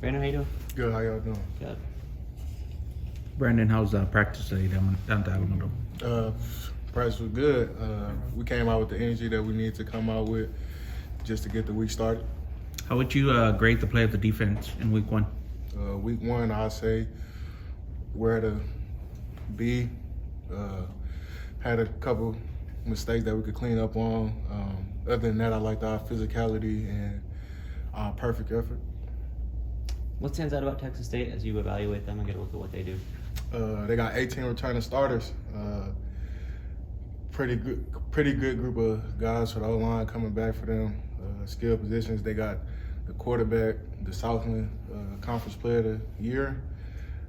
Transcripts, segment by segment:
Brandon, how you doing? Good, how y'all doing? Good. Brandon, how's practice today down to Alameda? Practice was good. We came out with the energy that we needed to come out with just to get the week started. How would you grade the play of the defense in week one? Week one, I'd say where to be. Had a couple mistakes that we could clean up on. Other than that, I liked our physicality and our perfect effort. What stands out about Texas State as you evaluate them and get a look at what they do? They got 18 returning starters. Pretty good group of guys for the O-line coming back for them. Skill positions, they got the quarterback, the Southland Conference Player of the Year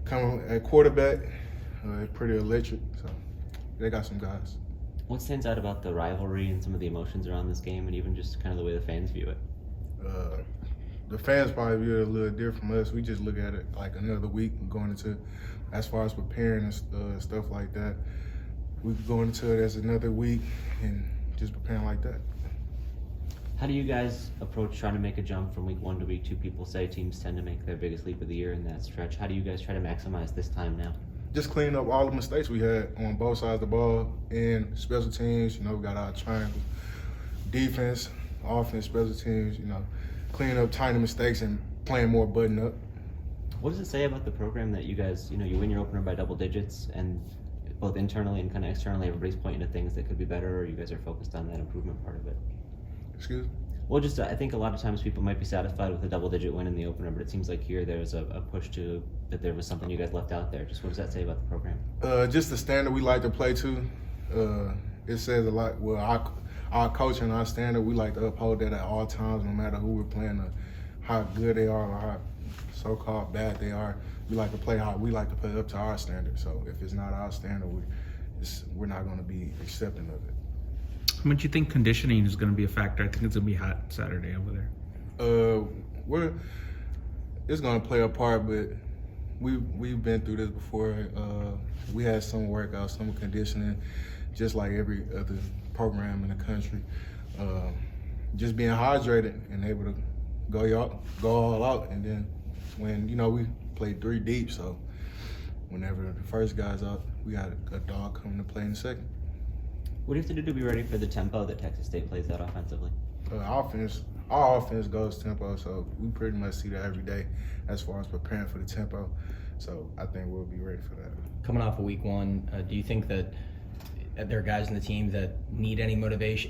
coming at quarterback. Pretty electric, so they got some guys. What stands out about the rivalry and some of the emotions around this game and even just kind of the way the fans view it? The fans probably view it a little different from us. We just look at it like another week going into, as far as preparing and stuff like that. We going into it as another week and just preparing like that. How do you guys approach trying to make a jump from week one to week two? People say teams tend to make their biggest leap of the year in that stretch. How do you guys try to maximize this time now? Just cleaning up all the mistakes we had on both sides of the ball and special teams. You know, we got our triangle, defense, offense, special teams, you know, cleaning up tiny mistakes and playing more button up. What does it say about the program that you guys, you win your opener by double digits and both internally and kind of externally, everybody's pointing to things that could be better, or you guys are focused on that improvement part of it? Excuse me? Well, just I think a lot of times people might be satisfied with a double-digit win in the opener, but it seems like here there's a push to that there was something you guys left out there. Just what does that say about the program? Just the standard we like to play to. It says a lot. Well, our coach and our standard, we like to uphold that at all times, no matter who we're playing, or how good they are, or how so-called bad they are. We like to play up to our standard. So if it's not our standard, we're not going to be accepting of it. How much do you think conditioning is going to be a factor? I think it's going to be hot Saturday over there. It's going to play a part, but we've been through this before. We had some workouts, some conditioning, just like every other program in the country. Just being hydrated and able to go all out, and then when we played 3 deep, so whenever the first guy's out, we got a dog coming to play in the second. What do you have to do to be ready for the tempo that Texas State plays out offensively? Our offense goes tempo, so we pretty much see that every day as far as preparing for the tempo. So I think we'll be ready for that. Coming off of week one, do you think that there are guys in the team that need any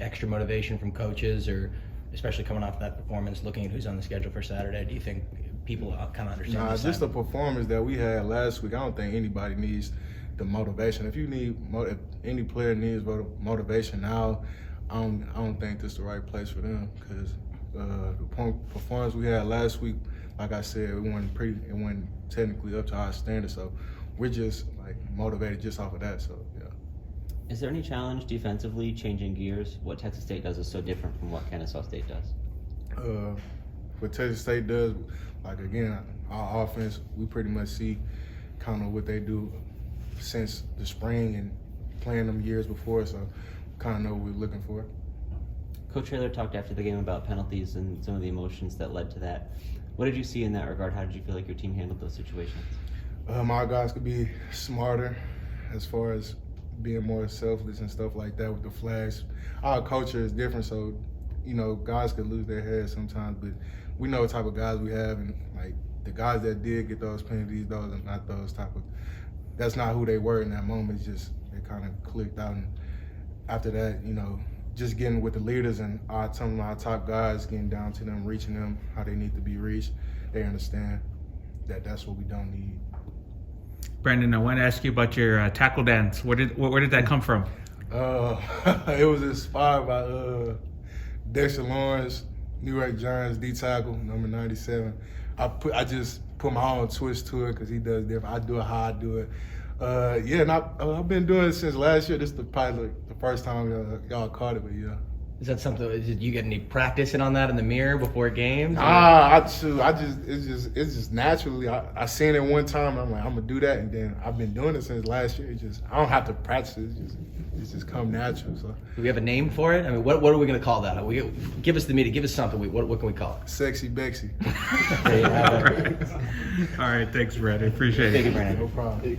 extra motivation from coaches, or especially coming off that performance, looking at who's on the schedule for Saturday? Do you think people kind of understand? Nah, just the performance that we had last week. I don't think anybody needs the motivation. If any player needs motivation now, I don't think this is the right place for them, because the performance we had last week, like I said, it wasn't technically up to our standard. So we're just like motivated just off of that. So yeah. Is there any challenge defensively changing gears? What Texas State does is so different from what Kennesaw State does. What Texas State does, like again, our offense, we pretty much see kind of what they do since the spring and playing them years before, so kind of know what we're looking for. Coach Traylor talked after the game about penalties and some of the emotions that led to that. What did you see in that regard? How did you feel like your team handled those situations? Our guys could be smarter as far as being more selfless and stuff like that with the flags. Our culture is different, so guys could lose their heads sometimes, but we know what type of guys we have, and like the guys that did get those penalties, those are not those type of. That's not who they were in that moment. It's just they kind of clicked out, and after that, just getting with the leaders and some of our top guys, getting down to them, reaching them how they need to be reached. They understand that that's what we don't need. Brandon, I want to ask you about your tackle dance. Where did that come from? It was inspired by Dexter Lawrence, New York Giants D tackle, number 97. I just put my own twist to it because he does different. I do it how I do it. And I've been doing it since last year. This is probably the first time y'all caught it, but yeah. Is that something? Did you get any practicing on that in the mirror before games? It's just naturally. I seen it one time. And I'm like, I'm gonna do that, and then I've been doing it since last year. I don't have to practice it. It's just come natural. So. Do we have a name for it? I mean, what are we gonna call that? Give us the media. Give us something. What can we call it? Sexy Bexy. There you have it. All right, thanks, Brad. I appreciate it. Thank you, Brandon. No problem.